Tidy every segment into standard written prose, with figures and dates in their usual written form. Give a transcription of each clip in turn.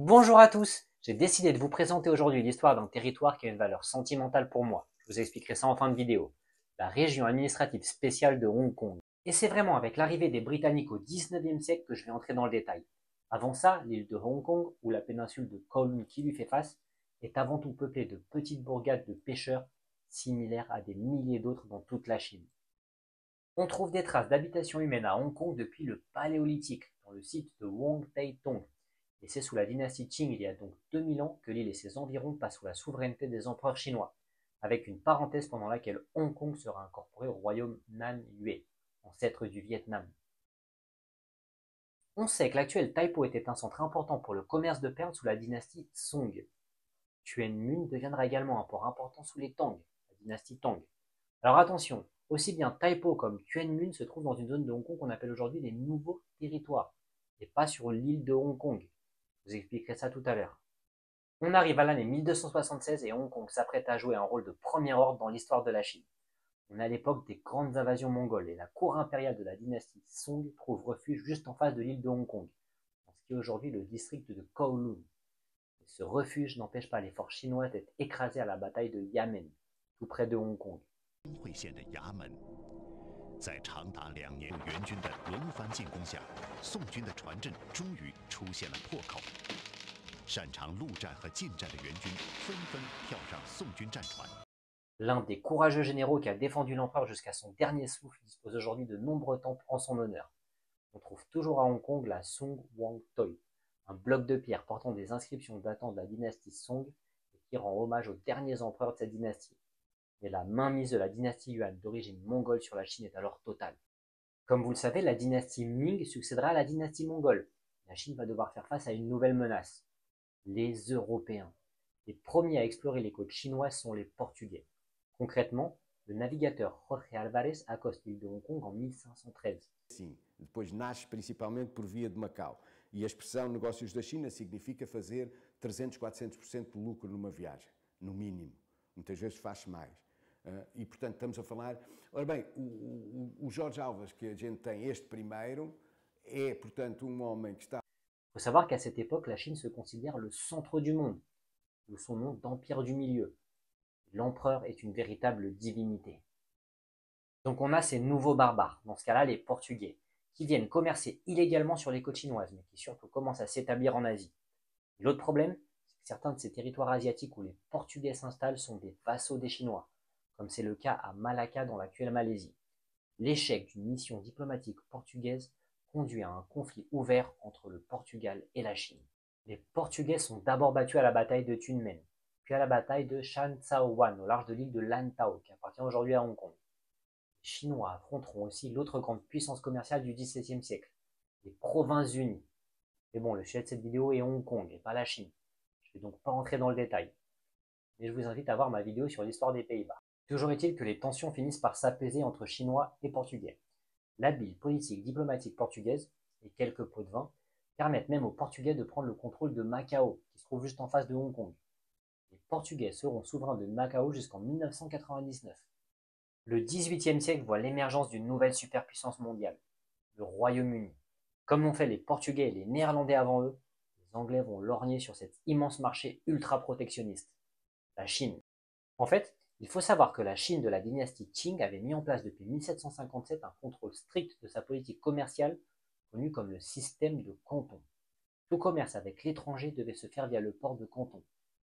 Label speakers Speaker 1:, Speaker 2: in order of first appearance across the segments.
Speaker 1: Bonjour à tous, j'ai décidé de vous présenter aujourd'hui l'histoire d'un territoire qui a une valeur sentimentale pour moi. Je vous expliquerai ça en fin de vidéo. La région administrative spéciale de Hong Kong. Et c'est vraiment avec l'arrivée des Britanniques au 19e siècle que je vais entrer dans le détail. Avant ça, l'île de Hong Kong, ou la péninsule de Kowloon qui lui fait face, est avant tout peuplée de petites bourgades de pêcheurs, similaires à des milliers d'autres dans toute la Chine. On trouve des traces d'habitation humaine à Hong Kong depuis le Paléolithique, dans le site de Wong Tai Tong, et c'est sous la dynastie Qing, il y a donc 2000 ans, que l'île et ses environs passent sous la souveraineté des empereurs chinois, avec une parenthèse pendant laquelle Hong Kong sera incorporé au royaume Nan Yue, ancêtre du Vietnam. On sait que l'actuel Taipo était un centre important pour le commerce de perles sous la dynastie Song. Tuan Mun deviendra également un port important sous les Tang, la dynastie Tang. Alors attention, aussi bien Taipo comme Tuan Mun se trouvent dans une zone de Hong Kong qu'on appelle aujourd'hui les nouveaux territoires, et pas sur l'île de Hong Kong. Je vous expliquerai ça tout à l'heure. On arrive à l'année 1276 et Hong Kong s'apprête à jouer un rôle de premier ordre dans l'histoire de la Chine. On est à l'époque des grandes invasions mongoles et la cour impériale de la dynastie Song trouve refuge juste en face de l'île de Hong Kong, dans ce qui est aujourd'hui le district de Kowloon. Et ce refuge n'empêche pas les forces chinoises d'être écrasées à la bataille de Yamen, tout près de Hong Kong.
Speaker 2: 在长达2年援军的轮番进攻下，宋军的船阵终于出现了破口。擅长陆战和近战的援军纷纷跳上宋军战船。
Speaker 1: L'un des courageux généraux qui a défendu l'empereur jusqu'à son dernier souffle dispose aujourd'hui de nombreux temples en son honneur. On trouve toujours à Hong Kong la Song Wang Toi, un bloc de pierre portant des inscriptions datant de la dynastie Song et qui rend hommage aux derniers empereurs de cette dynastie. Mais la mainmise de la dynastie Yuan d'origine mongole sur la Chine est alors totale. Comme vous le savez, la dynastie Ming succédera à la dynastie mongole. La Chine va devoir faire face à une nouvelle menace, les Européens. Les premiers à explorer les côtes chinoises sont les Portugais. Concrètement, le navigateur Jorge Alvarez accoste l'île de Hong Kong en 1513.
Speaker 3: Sim, depois nasce principalmente por via de Macau. E a expressão negócios da China significa fazer 300, 400% de lucro numa viagem, no mínimo. Muitas vezes faz-se mais. E, portanto, estamos a falar... Ora bem, o Jorge Alves, que a gente tem este primeiro, é, portanto, um homem que está...
Speaker 1: Il faut savoir qu'à cette époque, la Chine se considère le centre du monde, d'où son nom d'Empire du Milieu. L'empereur est une véritable divinité. Donc on a ces nouveaux barbares, dans ce cas-là les Portugais, qui viennent commercer illégalement sur les côtes chinoises, mais qui surtout commencent à s'établir en Asie. L'autre problème, c'est que certains de ces territoires asiatiques où les Portugais s'installent sont des vassaux des Chinois, comme c'est le cas à Malacca dans l'actuelle Malaisie. L'échec d'une mission diplomatique portugaise conduit à un conflit ouvert entre le Portugal et la Chine. Les Portugais sont d'abord battus à la bataille de Tunmen, puis à la bataille de Shan Sao Wan au large de l'île de Lantau, qui appartient aujourd'hui à Hong Kong. Les Chinois affronteront aussi l'autre grande puissance commerciale du XVIIe siècle, les Provinces-Unies. Mais bon, le sujet de cette vidéo est Hong Kong et pas la Chine. Je ne vais donc pas rentrer dans le détail. Mais je vous invite à voir ma vidéo sur l'histoire des Pays-Bas. Toujours est-il que les tensions finissent par s'apaiser entre Chinois et Portugais. L'habile politique diplomatique portugaise et quelques pots de vin permettent même aux Portugais de prendre le contrôle de Macao, qui se trouve juste en face de Hong Kong. Les Portugais seront souverains de Macao jusqu'en 1999. Le XVIIIe siècle voit l'émergence d'une nouvelle superpuissance mondiale, le Royaume-Uni. Comme l'ont fait les Portugais et les Néerlandais avant eux, les Anglais vont lorgner sur cet immense marché ultra-protectionniste, la Chine. En fait, il faut savoir que la Chine de la dynastie Qing avait mis en place depuis 1757 un contrôle strict de sa politique commerciale, connu comme le système de Canton. Tout commerce avec l'étranger devait se faire via le port de Canton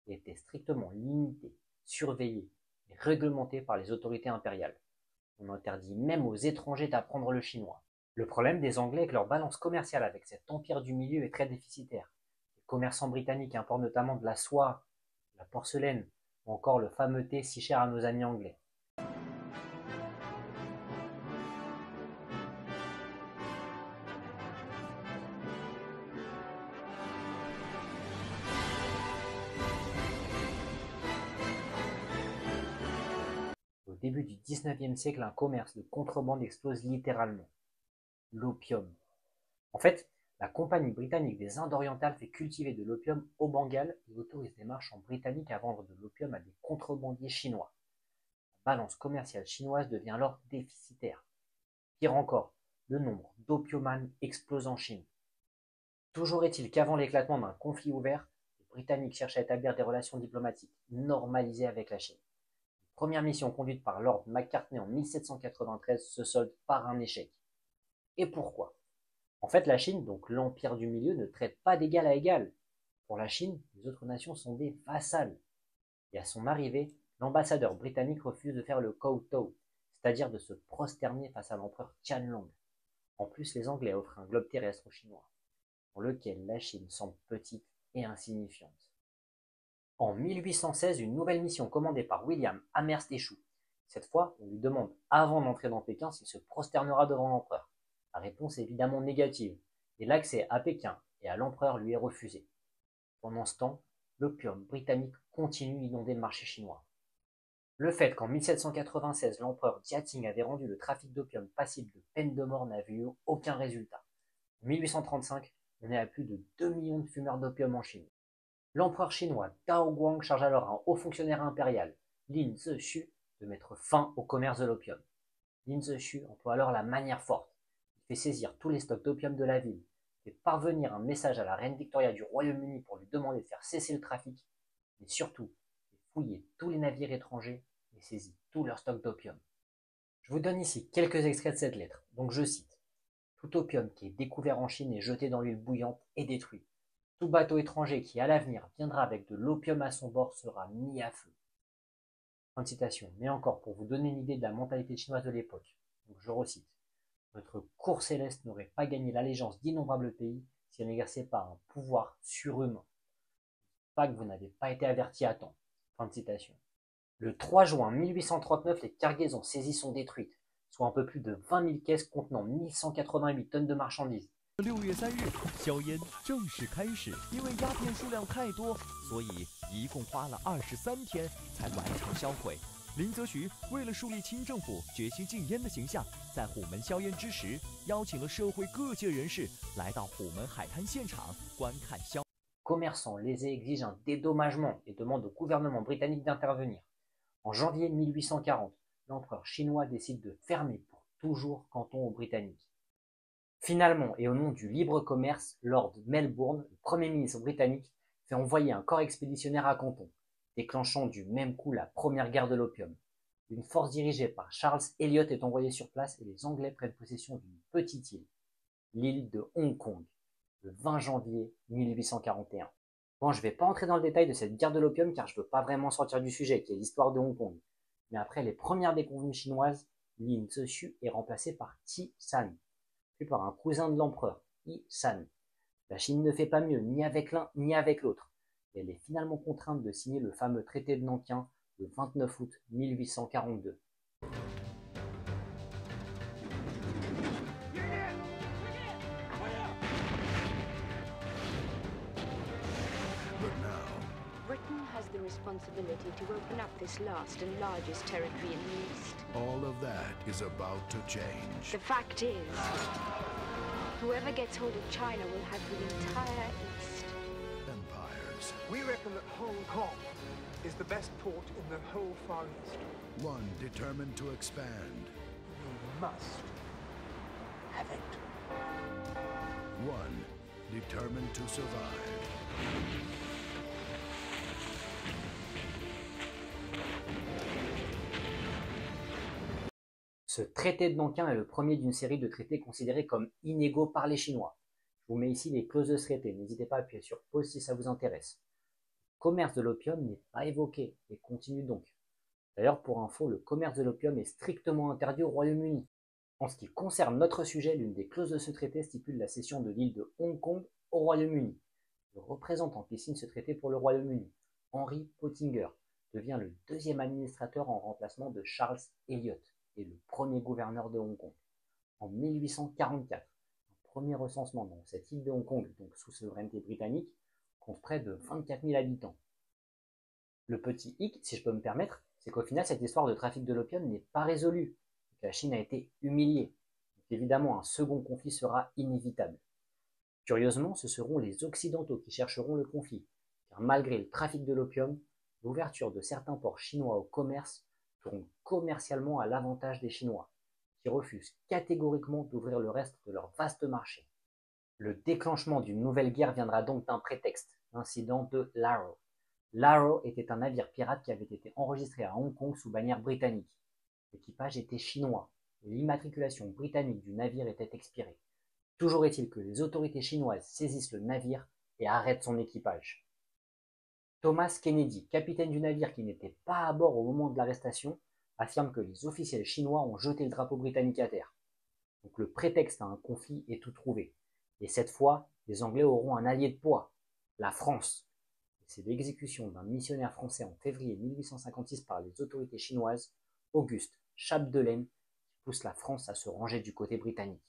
Speaker 1: et était strictement limité, surveillé et réglementé par les autorités impériales. On interdit même aux étrangers d'apprendre le chinois. Le problème des Anglais est que leur balance commerciale avec cet empire du milieu est très déficitaire. Les commerçants britanniques importent notamment de la soie, de la porcelaine, ou encore le fameux thé si cher à nos amis anglais. Au début du XIXe siècle, un commerce de contrebande explose littéralement. L'opium. En fait, la Compagnie britannique des Indes orientales fait cultiver de l'opium au Bengale et autorise des marchands britanniques à vendre de l'opium à des contrebandiers chinois. La balance commerciale chinoise devient alors déficitaire. Pire encore, le nombre d'opiomanes explose en Chine. Toujours est-il qu'avant l'éclatement d'un conflit ouvert, les Britanniques cherchent à établir des relations diplomatiques normalisées avec la Chine. La première mission conduite par Lord Macartney en 1793 se solde par un échec. Et pourquoi? En fait, la Chine, donc l'empire du milieu, ne traite pas d'égal à égal. Pour la Chine, les autres nations sont des vassals. Et à son arrivée, l'ambassadeur britannique refuse de faire le kowtow, c'est-à-dire de se prosterner face à l'empereur Qianlong. En plus, les Anglais offrent un globe terrestre aux Chinois, pour lequel la Chine semble petite et insignifiante. En 1816, une nouvelle mission commandée par William Amherst échoue. Cette fois, on lui demande, avant d'entrer dans Pékin, s'il se prosternera devant l'empereur. La réponse est évidemment négative, et l'accès à Pékin et à l'empereur lui est refusé. Pendant ce temps, l'opium britannique continue d'inonder le marché chinois. Le fait qu'en 1796, l'empereur Jiaqing avait rendu le trafic d'opium passible de peine de mort n'avait eu aucun résultat. En 1835, on est à plus de 2 millions de fumeurs d'opium en Chine. L'empereur chinois Dao Guang charge alors un haut fonctionnaire impérial, Lin Zexu, de mettre fin au commerce de l'opium. Lin Zexu emploie alors la manière forte. Il fait saisir tous les stocks d'opium de la ville, fait parvenir un message à la reine Victoria du Royaume-Uni pour lui demander de faire cesser le trafic, mais surtout, il fouille tous les navires étrangers et saisit tout leur stock d'opium. Je vous donne ici quelques extraits de cette lettre, donc je cite. Tout opium qui est découvert en Chine est jeté dans l'huile bouillante et détruit. Tout bateau étranger qui, à l'avenir, viendra avec de l'opium à son bord sera mis à feu. Fin de citation. Mais encore, pour vous donner une idée de la mentalité chinoise de l'époque, donc je recite. Notre cour céleste n'aurait pas gagné l'allégeance d'innombrables pays si elle n'exerçait pas un pouvoir surhumain. Pas que vous n'avez pas été averti à temps. Fin de citation. Le 3 juin 1839, les cargaisons saisies sont détruites, soit un peu plus de 20 000 caisses contenant 1188 tonnes de marchandises.
Speaker 4: 6月3日，硝烟正式开始。因为鸦片数量太多，所以一共花了23天才完成销毁。林则徐为了树立清政府决心禁烟的形象，在虎门销烟之时，邀请了社会各界人士来到虎门海滩现场观看销。
Speaker 1: Commerçants lésés exigent un dédommagement et demandent au gouvernement britannique d'intervenir. En janvier 1840, l'empereur chinois décide de fermer pour toujours Canton aux Britanniques. Finalement, et au nom du libre commerce, Lord Melbourne, le Premier ministre britannique, fait envoyer un corps expéditionnaire à Canton, déclenchant du même coup la première guerre de l'opium. Une force dirigée par Charles Elliot est envoyée sur place et les Anglais prennent possession d'une petite île, l'île de Hong Kong, le 20 janvier 1841. Bon, je ne vais pas entrer dans le détail de cette guerre de l'opium car je ne veux pas vraiment sortir du sujet, qui est l'histoire de Hong Kong. Mais après les premières déconvenues chinoises, Lin Zexu est remplacé par Qi San, puis par un cousin de l'empereur, Yi San. La Chine ne fait pas mieux ni avec l'un ni avec l'autre, et elle est finalement contrainte de signer le fameux traité de Nankin le 29 août 1842.
Speaker 5: Britain has the responsibility to open up this last and largest territory in the East.
Speaker 2: All of that is about to change.
Speaker 5: The fact is, whoever gets hold of China will have the entire East.
Speaker 2: Empires.
Speaker 6: We reckon that Hong Kong is the best port in the whole Far East.
Speaker 2: One determined to expand.
Speaker 6: We must have it.
Speaker 2: One determined to survive.
Speaker 1: Ce traité de Nankin est le premier d'une série de traités considérés comme inégaux par les Chinois. Je vous mets ici les clauses de ce traité, n'hésitez pas à appuyer sur pause si ça vous intéresse. Le commerce de l'opium n'est pas évoqué et continue donc. D'ailleurs, pour info, le commerce de l'opium est strictement interdit au Royaume-Uni. En ce qui concerne notre sujet, l'une des clauses de ce traité stipule la cession de l'île de Hong Kong au Royaume-Uni. Le représentant qui signe ce traité pour le Royaume-Uni, Henry Pottinger, devient le deuxième administrateur en remplacement de Charles Elliot et le premier gouverneur de Hong Kong. En 1844, un premier recensement dans cette île de Hong Kong, donc sous souveraineté britannique, compte près de 24 000 habitants. Le petit hic, si je peux me permettre, c'est qu'au final, cette histoire de trafic de l'opium n'est pas résolue. La Chine a été humiliée. Donc évidemment, un second conflit sera inévitable. Curieusement, ce seront les Occidentaux qui chercheront le conflit, car malgré le trafic de l'opium, l'ouverture de certains ports chinois au commerce tourne commercialement à l'avantage des Chinois, qui refusent catégoriquement d'ouvrir le reste de leur vaste marché. Le déclenchement d'une nouvelle guerre viendra donc d'un prétexte, l'incident de l'Arrow. L'Arrow était un navire pirate qui avait été enregistré à Hong Kong sous bannière britannique. L'équipage était chinois et l'immatriculation britannique du navire était expirée. Toujours est-il que les autorités chinoises saisissent le navire et arrêtent son équipage. Thomas Kennedy, capitaine du navire qui n'était pas à bord au moment de l'arrestation, affirme que les officiels chinois ont jeté le drapeau britannique à terre. Donc le prétexte à un conflit est tout trouvé. Et cette fois, les Anglais auront un allié de poids, la France. C'est l'exécution d'un missionnaire français en février 1856 par les autorités chinoises, Auguste Chapdelaine, qui pousse la France à se ranger du côté britannique.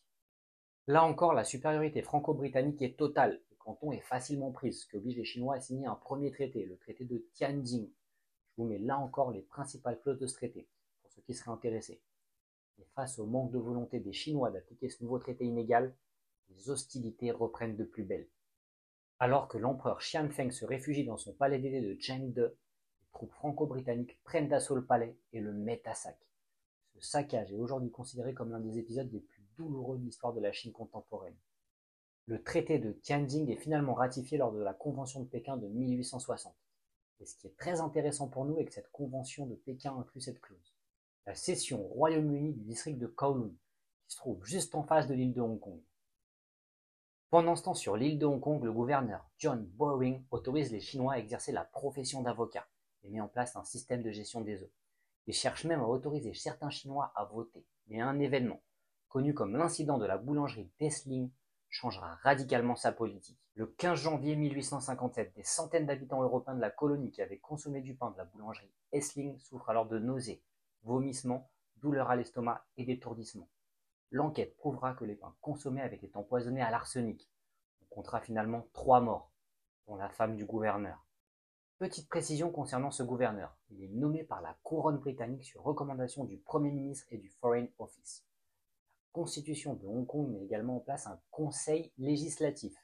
Speaker 1: Là encore, la supériorité franco-britannique est totale. Le canton est facilement prise, ce qui oblige les Chinois à signer un premier traité, le traité de Tianjin. Je vous mets là encore les principales clauses de ce traité, pour ceux qui seraient intéressés. Et face au manque de volonté des Chinois d'appliquer ce nouveau traité inégal, les hostilités reprennent de plus belle. Alors que l'empereur Xianfeng se réfugie dans son palais d'été de Chengde, les troupes franco-britanniques prennent d'assaut le palais et le mettent à sac. Ce saccage est aujourd'hui considéré comme l'un des épisodes les plus douloureux de l'histoire de la Chine contemporaine. Le traité de Tianjin est finalement ratifié lors de la Convention de Pékin de 1860. Et ce qui est très intéressant pour nous est que cette Convention de Pékin inclut cette clause. La cession au Royaume-Uni du district de Kowloon, qui se trouve juste en face de l'île de Hong Kong. Pendant ce temps, sur l'île de Hong Kong, le gouverneur John Bowring autorise les Chinois à exercer la profession d'avocat et met en place un système de gestion des eaux. Il cherche même à autoriser certains Chinois à voter. Mais un événement, connu comme l'incident de la boulangerie d'Essling, changera radicalement sa politique. Le 15 janvier 1857, des centaines d'habitants européens de la colonie qui avaient consommé du pain de la boulangerie Essling souffrent alors de nausées, vomissements, douleurs à l'estomac et d'étourdissement. L'enquête prouvera que les pains consommés avaient été empoisonnés à l'arsenic. On comptera finalement 3 morts, dont la femme du gouverneur. Petite précision concernant ce gouverneur, il est nommé par la couronne britannique sur recommandation du Premier ministre et du Foreign Office. La Constitution de Hong Kong met également en place un conseil législatif,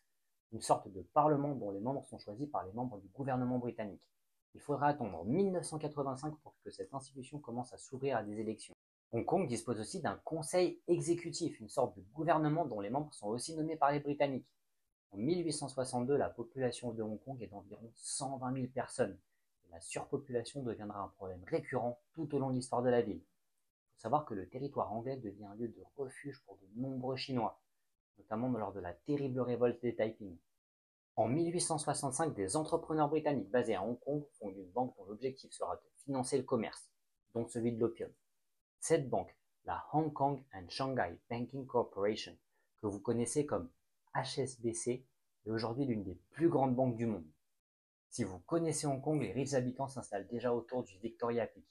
Speaker 1: une sorte de parlement dont les membres sont choisis par les membres du gouvernement britannique. Il faudra attendre 1985 pour que cette institution commence à s'ouvrir à des élections. Hong Kong dispose aussi d'un conseil exécutif, une sorte de gouvernement dont les membres sont aussi nommés par les Britanniques. En 1862, la population de Hong Kong est d'environ 120 000 personnes. Et la surpopulation deviendra un problème récurrent tout au long de l'histoire de la ville. Il faut savoir que le territoire anglais devient un lieu de refuge pour de nombreux Chinois, notamment lors de la terrible révolte des Taiping. En 1865, des entrepreneurs britanniques basés à Hong Kong fondent une banque dont l'objectif sera de financer le commerce, dont celui de l'opium. Cette banque, la Hong Kong and Shanghai Banking Corporation, que vous connaissez comme HSBC, est aujourd'hui l'une des plus grandes banques du monde. Si vous connaissez Hong Kong, les riches habitants s'installent déjà autour du Victoria Peak.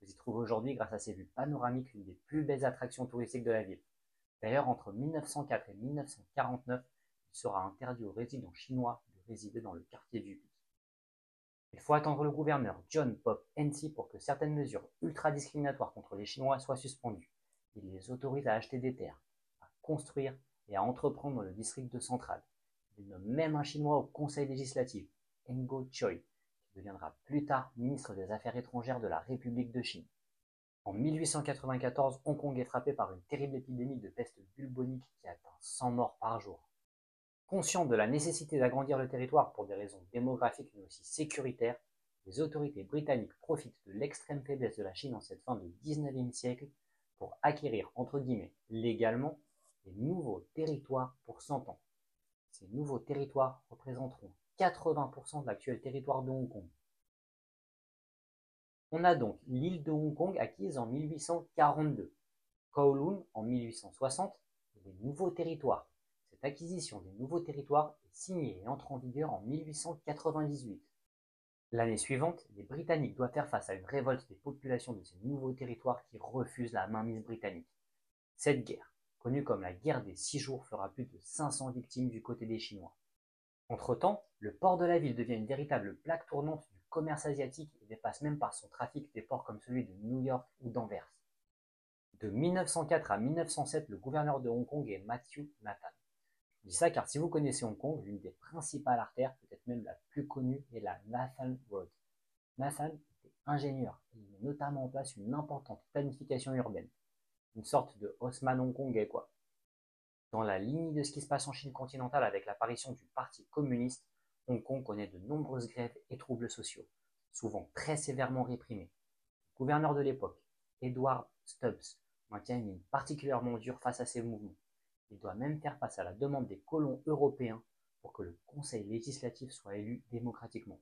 Speaker 1: Vous y trouvez aujourd'hui, grâce à ses vues panoramiques, l'une des plus belles attractions touristiques de la ville. D'ailleurs, entre 1904 et 1949, il sera interdit aux résidents chinois de résider dans le quartier du Peak. Il faut attendre le gouverneur John Pop Hensey pour que certaines mesures ultra-discriminatoires contre les Chinois soient suspendues. Il les autorise à acheter des terres, à construire et à entreprendre dans le district de Central. Il nomme même un Chinois au conseil législatif, Ngo Choi, qui deviendra plus tard ministre des Affaires étrangères de la République de Chine. En 1894, Hong Kong est frappé par une terrible épidémie de peste bubonique qui atteint 100 morts par jour. Conscient de la nécessité d'agrandir le territoire pour des raisons démographiques mais aussi sécuritaires, les autorités britanniques profitent de l'extrême faiblesse de la Chine en cette fin de 19e siècle pour acquérir, entre guillemets, légalement, des nouveaux territoires pour 100 ans. Ces nouveaux territoires représenteront 80% de l'actuel territoire de Hong Kong. On a donc l'île de Hong Kong acquise en 1842, Kowloon en 1860 et les nouveaux territoires. Cette acquisition des nouveaux territoires est signée et entre en vigueur en 1898. L'année suivante, les Britanniques doivent faire face à une révolte des populations de ces nouveaux territoires qui refusent la mainmise britannique. Cette guerre, connue comme la guerre des 6 jours, fera plus de 500 victimes du côté des Chinois. Entre-temps, le port de la ville devient une véritable plaque tournante du commerce asiatique et dépasse même par son trafic des ports comme celui de New York ou d'Anvers. De 1904 à 1907, le gouverneur de Hong Kong est Matthew Nathan. Je dis ça car si vous connaissez Hong Kong, l'une des principales artères, peut-être même la plus connue, est la Nathan Road. Nathan était ingénieur et il met notamment en place une importante planification urbaine, une sorte de Haussmann hongkongais quoi. Dans la lignée de ce qui se passe en Chine continentale avec l'apparition du Parti communiste, Hong Kong connaît de nombreuses grèves et troubles sociaux, souvent très sévèrement réprimés. Le gouverneur de l'époque, Edward Stubbs, maintient une ligne particulièrement dure face à ces mouvements. Il doit même faire face à la demande des colons européens pour que le conseil législatif soit élu démocratiquement.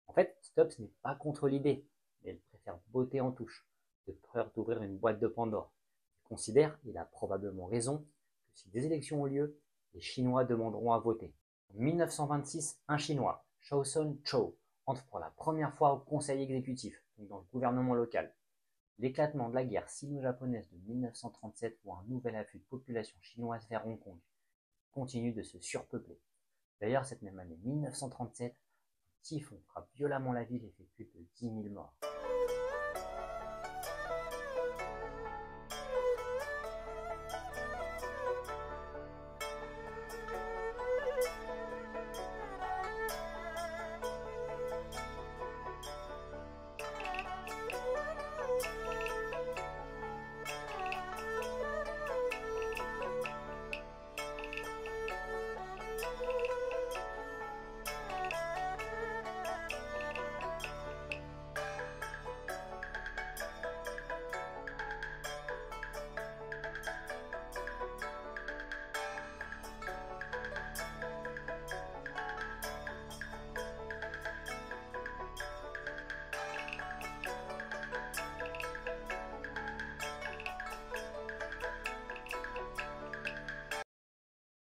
Speaker 1: En fait, Stubbs n'est pas contre l'idée, mais il préfère botter en touche, de peur d'ouvrir une boîte de Pandore. Il considère, il a probablement raison, que si des élections ont lieu, les Chinois demanderont à voter. En 1926, un Chinois, Shaosun Chou, entre pour la première fois au conseil exécutif, donc dans le gouvernement local. L'éclatement de la guerre sino-japonaise de 1937 voit un nouvel afflux de population chinoise vers Hong Kong, qui continue de se surpeupler. D'ailleurs, cette même année 1937, un typhon frappe violemment la ville et fait plus de 10 000 morts.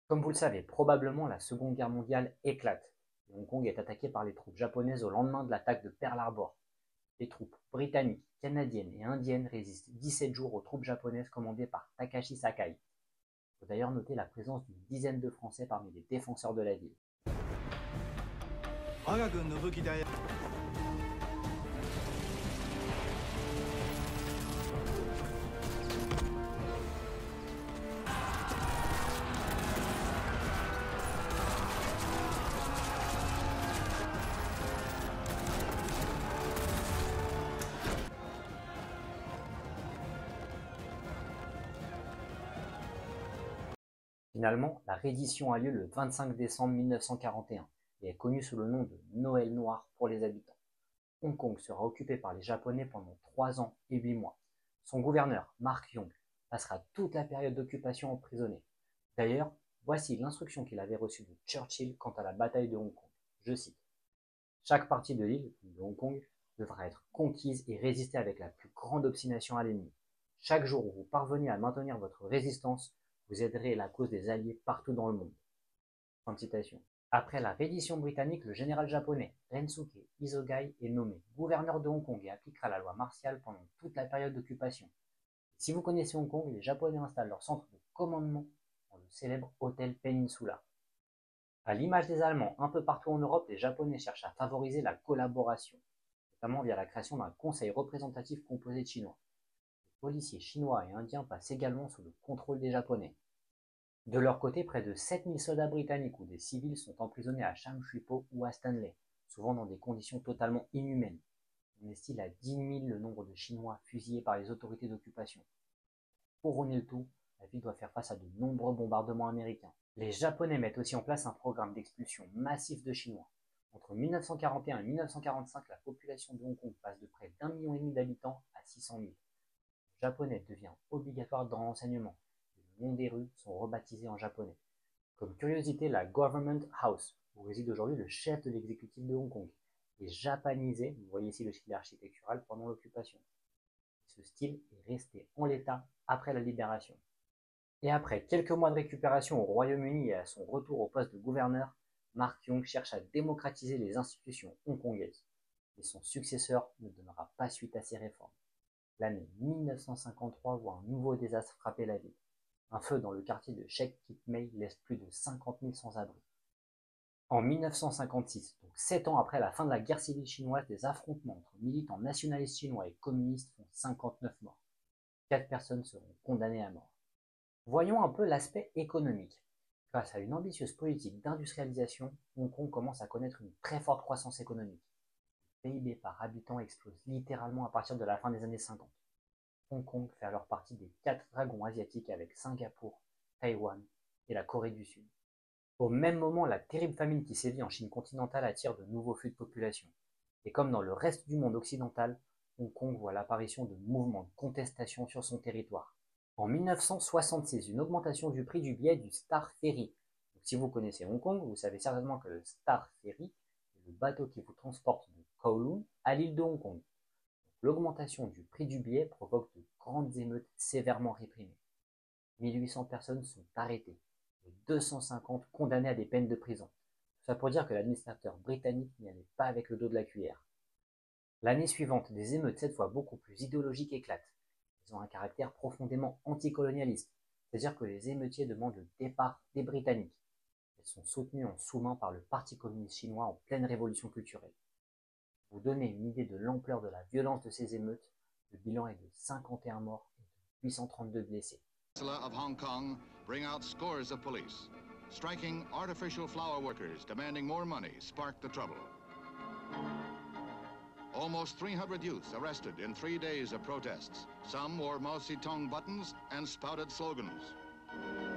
Speaker 1: Comme vous le savez, probablement la Seconde Guerre mondiale éclate et Hong Kong est attaqué par les troupes japonaises au lendemain de l'attaque de Pearl Harbor. Les troupes britanniques, canadiennes et indiennes résistent 17 jours aux troupes japonaises commandées par Takashi Sakai. Il faut d'ailleurs noter la présence d'une dizaine de Français parmi les défenseurs de la ville. Finalement, la reddition a lieu le 25 décembre 1941 et est connue sous le nom de Noël noir pour les habitants. Hong Kong sera occupé par les Japonais pendant 3 ans et 8 mois. Son gouverneur, Mark Yong, passera toute la période d'occupation emprisonné. D'ailleurs, voici l'instruction qu'il avait reçue de Churchill quant à la bataille de Hong Kong. Je cite. Chaque partie de l'île, de Hong Kong, devra être conquise et résister avec la plus grande obstination à l'ennemi. Chaque jour où vous parvenez à maintenir votre résistance, vous aiderez la cause des Alliés partout dans le monde. Fin de citation. Après la reddition britannique, le général japonais Rensuke Isogai est nommé gouverneur de Hong Kong et appliquera la loi martiale pendant toute la période d'occupation. Si vous connaissez Hong Kong, les Japonais installent leur centre de commandement dans le célèbre hôtel Peninsula. À l'image des Allemands, un peu partout en Europe, les Japonais cherchent à favoriser la collaboration, notamment via la création d'un conseil représentatif composé de Chinois. Les policiers chinois et indiens passent également sous le contrôle des Japonais. De leur côté, près de 7000 soldats britanniques ou des civils sont emprisonnés à Sham Shui Po ou à Stanley, souvent dans des conditions totalement inhumaines. On estime à 10 000 le nombre de Chinois fusillés par les autorités d'occupation. Pour couronner le tout, la ville doit faire face à de nombreux bombardements américains. Les Japonais mettent aussi en place un programme d'expulsion massif de Chinois. Entre 1941 et 1945, la population de Hong Kong passe de près d'1,5 million d'habitants à 600 000. Le japonais devient obligatoire dans l'enseignement. Les noms des rues sont rebaptisés en japonais. Comme curiosité, la Government House, où réside aujourd'hui le chef de l'exécutif de Hong Kong, est japanisé, vous voyez ici le style architectural, pendant l'occupation. Ce style est resté en l'état après la libération. Et après quelques mois de récupération au Royaume-Uni et à son retour au poste de gouverneur, Mark Yong cherche à démocratiser les institutions hongkongaises. Mais son successeur ne donnera pas suite à ces réformes. L'année 1953 voit un nouveau désastre frapper la ville. Un feu dans le quartier de Shek Kip Mei laisse plus de 50 000 sans-abri. En 1956, donc 7 ans après la fin de la guerre civile chinoise, des affrontements entre militants nationalistes chinois et communistes font 59 morts. 4 personnes seront condamnées à mort. Voyons un peu l'aspect économique. Grâce à une ambitieuse politique d'industrialisation, Hong Kong commence à connaître une très forte croissance économique. Le PIB par habitant explose littéralement à partir de la fin des années 50. Hong Kong fait alors partie des 4 dragons asiatiques avec Singapour, Taïwan et la Corée du Sud. Au même moment, la terrible famine qui sévit en Chine continentale attire de nouveaux flux de population. Et comme dans le reste du monde occidental, Hong Kong voit l'apparition de mouvements de contestation sur son territoire. En 1966, une augmentation du prix du billet du Star Ferry. Donc, si vous connaissez Hong Kong, vous savez certainement que le Star Ferry est le bateau qui vous transporte de Kowloon à l'île de Hong Kong. L'augmentation du prix du billet provoque de grandes émeutes sévèrement réprimées. 1800 personnes sont arrêtées et 250 condamnées à des peines de prison. Tout ça pour dire que l'administrateur britannique n'y allait pas avec le dos de la cuillère. L'année suivante, des émeutes cette fois beaucoup plus idéologiques éclatent. Elles ont un caractère profondément anticolonialiste, c'est-à-dire que les émeutiers demandent le départ des Britanniques. Elles sont soutenues en sous-main par le Parti communiste chinois en pleine révolution culturelle. Pour vous donner une idée de l'ampleur de la violence de ces émeutes, le bilan est de 51 morts et de 832 blessés.
Speaker 2: Of Hong Kong bring out scores of police. Striking artificial flower workers demanding more money sparked the trouble. Almost 300 youths arrested in 3 days of protests. Some wore Mao Zedong buttons and spouted slogans.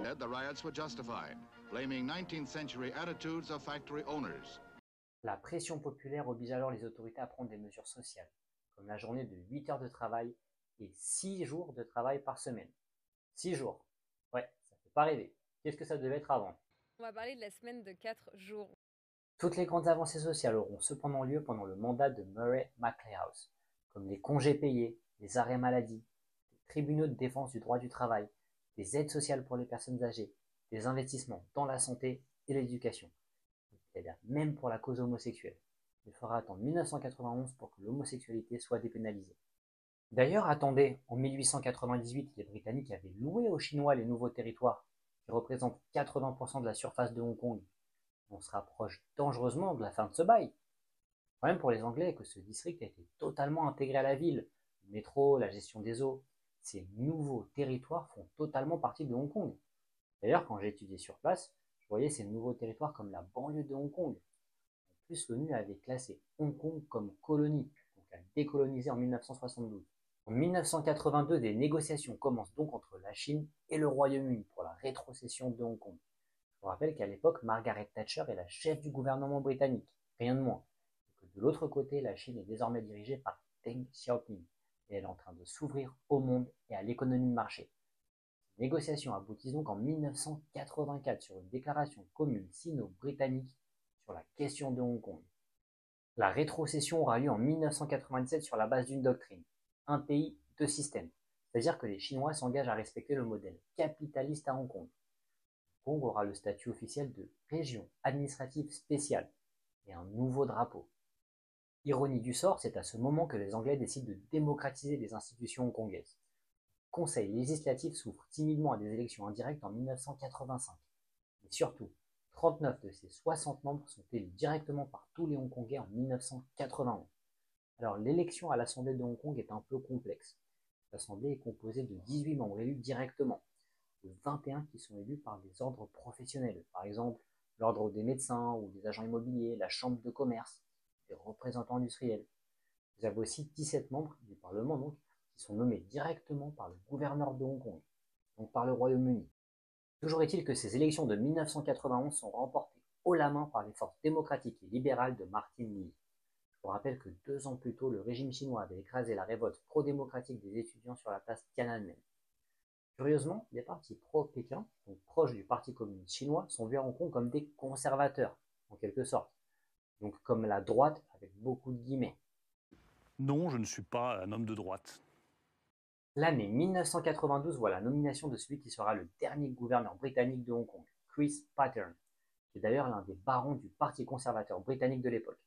Speaker 2: Said the riots were justified, blaming 19th century attitudes of factory owners.
Speaker 1: La pression populaire oblige alors les autorités à prendre des mesures sociales, comme la journée de 8 heures de travail et 6 jours de travail par semaine. 6 jours. Ouais, ça fait pas rêver. Qu'est-ce que ça devait être avant?
Speaker 7: On va parler de la semaine de 4 jours.
Speaker 1: Toutes les grandes avancées sociales auront cependant lieu pendant le mandat de Murray Maclehouse, comme les congés payés, les arrêts maladie, les tribunaux de défense du droit du travail, des aides sociales pour les personnes âgées, des investissements dans la santé et l'éducation. C'est-à-dire même pour la cause homosexuelle. Il faudra attendre 1991 pour que l'homosexualité soit dépénalisée. D'ailleurs, attendez, en 1898, les Britanniques avaient loué aux Chinois les nouveaux territoires, qui représentent 80% de la surface de Hong Kong. On se rapproche dangereusement de la fin de ce bail. Le problème pour les Anglais est que ce district a été totalement intégré à la ville. Le métro, la gestion des eaux, ces nouveaux territoires font totalement partie de Hong Kong. D'ailleurs, quand j'ai étudié sur place, je voyais ces nouveaux territoires comme la banlieue de Hong Kong. En plus, l'ONU avait classé Hong Kong comme colonie, donc à décoloniser en 1972. En 1982, des négociations commencent donc entre la Chine et le Royaume-Uni pour la rétrocession de Hong Kong. Je vous rappelle qu'à l'époque, Margaret Thatcher est la chef du gouvernement britannique, rien de moins. Et que de l'autre côté, la Chine est désormais dirigée par Deng Xiaoping, et elle est en train de s'ouvrir au monde et à l'économie de marché. Ces négociations aboutissent donc en 1984 sur une déclaration commune sino-britannique sur la question de Hong Kong. La rétrocession aura lieu en 1997 sur la base d'une doctrine, un pays, deux systèmes, c'est-à-dire que les Chinois s'engagent à respecter le modèle capitaliste à Hong Kong. Hong Kong aura le statut officiel de région administrative spéciale et un nouveau drapeau. Ironie du sort, c'est à ce moment que les Anglais décident de démocratiser les institutions hongkongaises. Le Conseil législatif s'ouvre timidement à des élections indirectes en 1985. Et surtout, 39 de ses 60 membres sont élus directement par tous les Hongkongais en 1991. Alors l'élection à l'Assemblée de Hong Kong est un peu complexe. L'Assemblée est composée de 18 membres élus directement, de 21 qui sont élus par des ordres professionnels, par exemple l'ordre des médecins ou des agents immobiliers, la chambre de commerce, des représentants industriels. Vous avez aussi 17 membres du Parlement donc, qui sont nommés directement par le gouverneur de Hong Kong, donc par le Royaume-Uni. Toujours est-il que ces élections de 1991 sont remportées haut la main par les forces démocratiques et libérales de Martin Lee. Je vous rappelle que 2 ans plus tôt, le régime chinois avait écrasé la révolte pro-démocratique des étudiants sur la place Tiananmen. Curieusement, les partis pro-Pékin, donc proches du Parti communiste chinois, sont vus à Hong Kong comme des conservateurs, en quelque sorte. Donc comme la droite avec beaucoup de guillemets.
Speaker 8: Non, je ne suis pas un homme de droite.
Speaker 1: L'année 1992 voit la nomination de celui qui sera le dernier gouverneur britannique de Hong Kong, Chris Pattern, qui est d'ailleurs l'un des barons du Parti conservateur britannique de l'époque.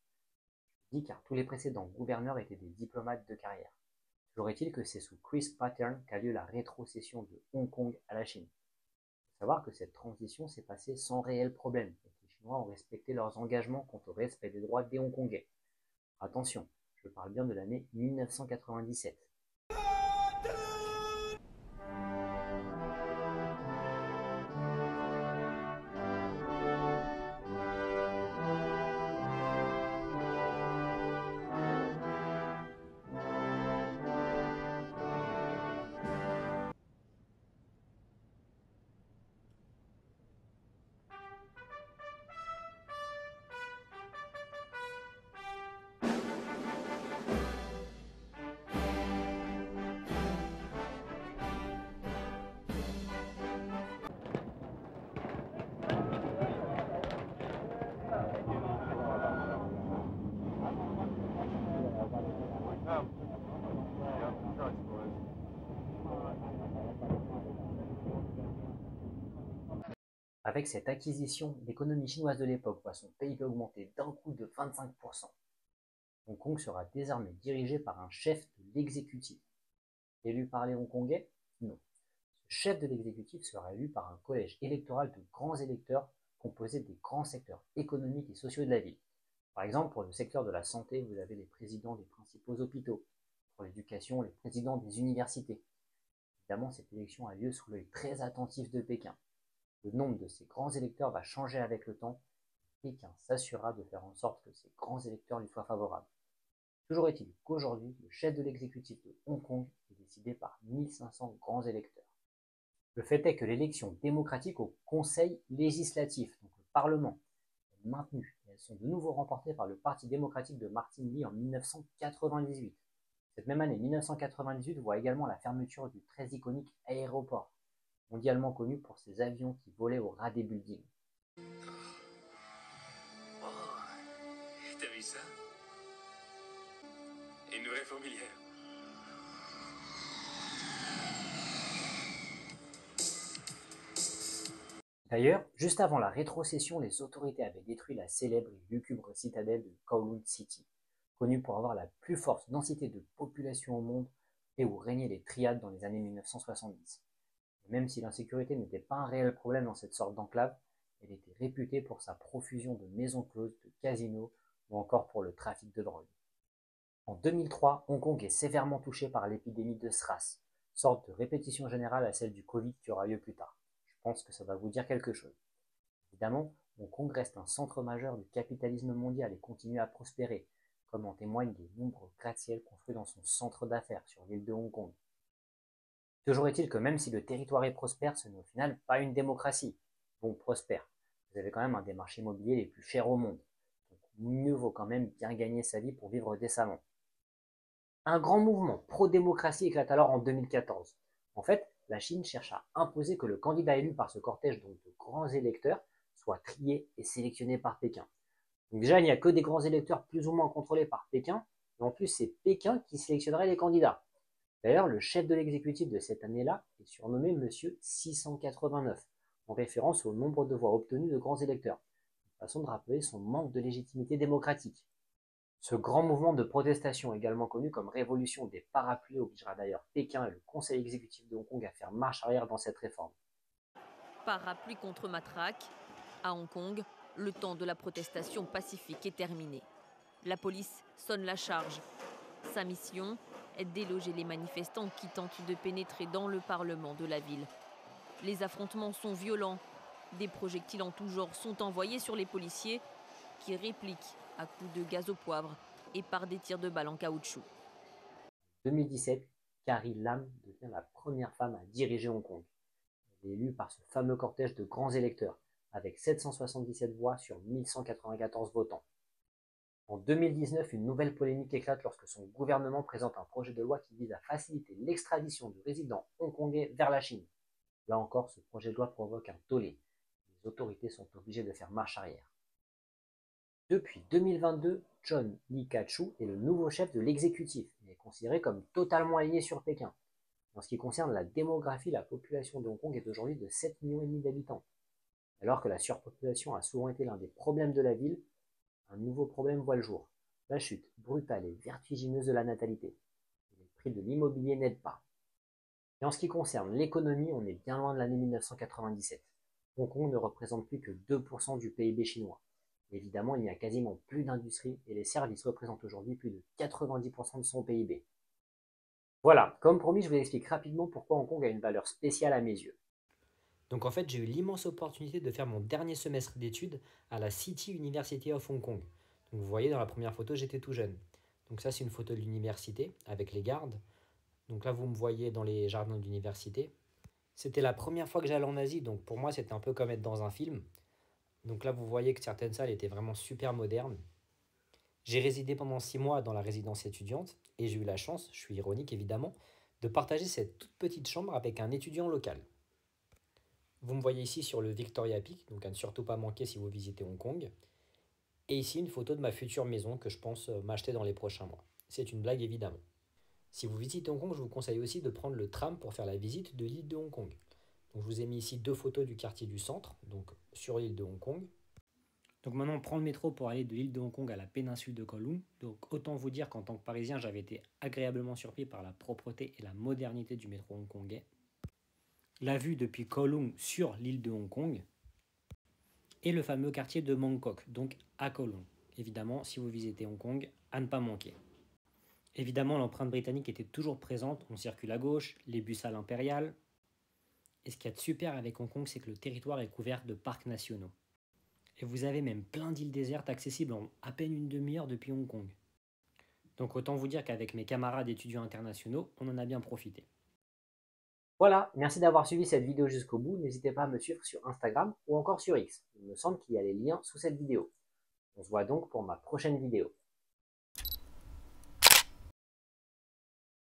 Speaker 1: Je dis car tous les précédents gouverneurs étaient des diplomates de carrière. Toujours est-il que c'est sous Chris Pattern qu'a lieu la rétrocession de Hong Kong à la Chine. Il faut savoir que cette transition s'est passée sans réel problème, et que les Chinois ont respecté leurs engagements quant au respect des droits des Hongkongais. Attention, je parle bien de l'année 1997. avec cette acquisition, l'économie chinoise de l'époque voit son PIB augmenter d'un coup de 25%. Hong Kong sera désormais dirigé par un chef de l'exécutif. Élu par les Hongkongais? Non. Ce chef de l'exécutif sera élu par un collège électoral de grands électeurs composé des grands secteurs économiques et sociaux de la ville. Par exemple, pour le secteur de la santé, vous avez les présidents des principaux hôpitaux. Pour l'éducation, les présidents des universités. Évidemment, cette élection a lieu sous l'œil très attentif de Pékin. Le nombre de ces grands électeurs va changer avec le temps. Pékin s'assurera de faire en sorte que ces grands électeurs lui soient favorables. Toujours est-il qu'aujourd'hui, le chef de l'exécutif de Hong Kong est décidé par 1500 grands électeurs. Le fait est que l'élection démocratique au Conseil législatif, donc le Parlement, est maintenue et elles sont de nouveau remportées par le Parti démocratique de Martin Lee en 1998. Cette même année 1998 voit également la fermeture du très iconique aéroport, mondialement connu pour ses avions qui volaient au ras des buildings.
Speaker 9: Oh, t'as vu ça? Une vraie fourmilière.
Speaker 1: D'ailleurs, juste avant la rétrocession, les autorités avaient détruit la célèbre et lugubre citadelle de Kowloon City, connue pour avoir la plus forte densité de population au monde et où régnaient les triades dans les années 1970. Et même si l'insécurité n'était pas un réel problème dans cette sorte d'enclave, elle était réputée pour sa profusion de maisons closes, de casinos ou encore pour le trafic de drogue. En 2003, Hong Kong est sévèrement touché par l'épidémie de SRAS, sorte de répétition générale à celle du Covid qui aura lieu plus tard. Je pense que ça va vous dire quelque chose. Évidemment, Hong Kong reste un centre majeur du capitalisme mondial et continue à prospérer, comme en témoignent les nombreux gratte-ciel construits dans son centre d'affaires sur l'île de Hong Kong. Toujours est-il que même si le territoire est prospère, ce n'est au final pas une démocratie. Bon, prospère. Vous avez quand même un des marchés immobiliers les plus chers au monde. Donc mieux vaut quand même bien gagner sa vie pour vivre décemment. Un grand mouvement pro-démocratie éclate alors en 2014. En fait, la Chine cherche à imposer que le candidat élu par ce cortège donc de grands électeurs soit trié et sélectionné par Pékin. Donc déjà, il n'y a que des grands électeurs plus ou moins contrôlés par Pékin, et en plus c'est Pékin qui sélectionnerait les candidats. D'ailleurs, le chef de l'exécutif de cette année-là est surnommé Monsieur 689, en référence au nombre de voix obtenues de grands électeurs, une façon de rappeler son manque de légitimité démocratique. Ce grand mouvement de protestation, également connu comme révolution des parapluies, obligera d'ailleurs Pékin et le Conseil exécutif de Hong Kong à faire marche arrière dans cette réforme.
Speaker 10: Parapluie contre matraque, à Hong Kong, le temps de la protestation pacifique est terminé. La police sonne la charge. Sa mission est de déloger les manifestants qui tentent de pénétrer dans le Parlement de la ville. Les affrontements sont violents. Des projectiles en tout genre sont envoyés sur les policiers qui répliquent à coups de gaz au poivre et par des tirs de balles en caoutchouc.
Speaker 1: En 2017, Carrie Lam devient la première femme à diriger Hong Kong. Elle est élue par ce fameux cortège de grands électeurs, avec 777 voix sur 1194 votants. En 2019, une nouvelle polémique éclate lorsque son gouvernement présente un projet de loi qui vise à faciliter l'extradition de résidents hongkongais vers la Chine. Là encore, ce projet de loi provoque un tollé. Les autorités sont obligées de faire marche arrière. Depuis 2022, John Lee Ka-chiu est le nouveau chef de l'exécutif et est considéré comme totalement aligné sur Pékin. En ce qui concerne la démographie, la population de Hong Kong est aujourd'hui de 7,5 millions d'habitants. Alors que la surpopulation a souvent été l'un des problèmes de la ville, un nouveau problème voit le jour. La chute brutale et vertigineuse de la natalité. Les prix de l'immobilier n'aident pas. Et en ce qui concerne l'économie, on est bien loin de l'année 1997. Hong Kong ne représente plus que 2% du PIB chinois. Évidemment, il n'y a quasiment plus d'industrie et les services représentent aujourd'hui plus de 90% de son PIB. Voilà, comme promis, je vous explique rapidement pourquoi Hong Kong a une valeur spéciale à mes yeux.
Speaker 11: Donc en fait, j'ai eu l'immense opportunité de faire mon dernier semestre d'études à la City University of Hong Kong. Donc vous voyez dans la première photo, j'étais tout jeune. Donc ça, c'est une photo de l'université avec les gardes. Donc là, vous me voyez dans les jardins de l'université. C'était la première fois que j'allais en Asie, donc pour moi, c'était un peu comme être dans un film. Donc là, vous voyez que certaines salles étaient vraiment super modernes. J'ai résidé pendant 6 mois dans la résidence étudiante et j'ai eu la chance, je suis ironique évidemment, de partager cette toute petite chambre avec un étudiant local. Vous me voyez ici sur le Victoria Peak, donc à ne surtout pas manquer si vous visitez Hong Kong. Et ici, une photo de ma future maison que je pense m'acheter dans les prochains mois. C'est une blague évidemment. Si vous visitez Hong Kong, je vous conseille aussi de prendre le tram pour faire la visite de l'île de Hong Kong. Donc, je vous ai mis ici 2 photos du quartier du centre, donc sur l'île de Hong Kong. Donc maintenant, on prend le métro pour aller de l'île de Hong Kong à la péninsule de Kowloon. Donc autant vous dire qu'en tant que Parisien, j'avais été agréablement surpris par la propreté et la modernité du métro hongkongais. La vue depuis Kowloon sur l'île de Hong Kong et le fameux quartier de Mongkok, donc à Kowloon. Évidemment, si vous visitez Hong Kong, à ne pas manquer. Évidemment, l'empreinte britannique était toujours présente. On circule à gauche, les bus à l'impériale. Et ce qu'il y a de super avec Hong Kong, c'est que le territoire est couvert de parcs nationaux. Et vous avez même plein d'îles désertes accessibles en à peine une demi-heure depuis Hong Kong. Donc autant vous dire qu'avec mes camarades étudiants internationaux, on en a bien profité.
Speaker 1: Voilà, merci d'avoir suivi cette vidéo jusqu'au bout. N'hésitez pas à me suivre sur Instagram ou encore sur X. Il me semble qu'il y a les liens sous cette vidéo. On se voit donc pour ma prochaine vidéo.